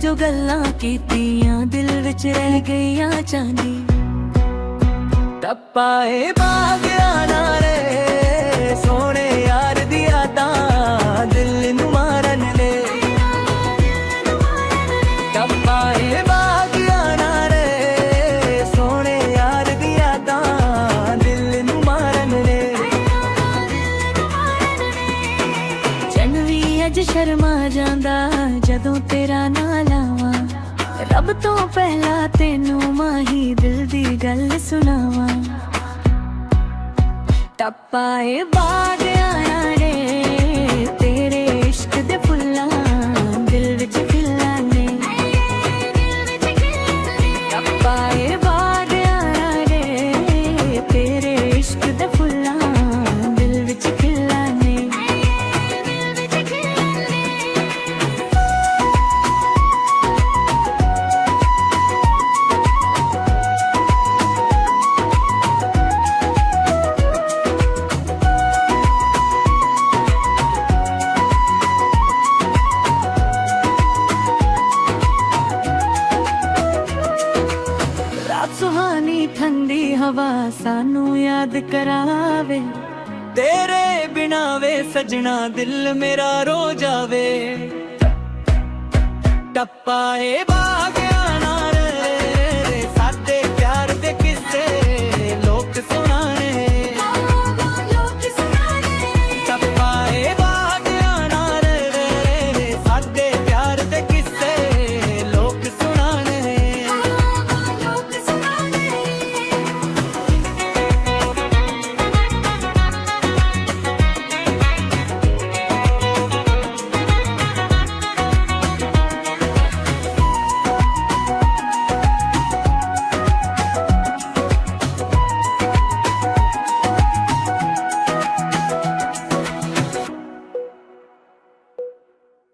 जो गल्लां कीतियां दिल विच रह गईयां चांदी। टप्पा ए बागिया ना रे सोने यार दी यादां दिल नू मारन ले। टप्पा ए बागिया ना रे सोने यार दी यादां दिल नू मारन ले। चन वी अज शर्मा जांदा जदों तेरा नां लावां। रब तो पहला तेनू माही दिल दी गल सुनावां। टप्पा ए बागिया रे तेरे इश्क दे फुल्लां दिल विच खिलने। टप्पा ए बागिया रे तेरे इश्क दे फुल्लां दिल विच खिलने। सुहानी ठंडी हवा सानू याद करावे। तेरे बिना वे सजना दिल मेरा रो जावे। टप्पा ए बाग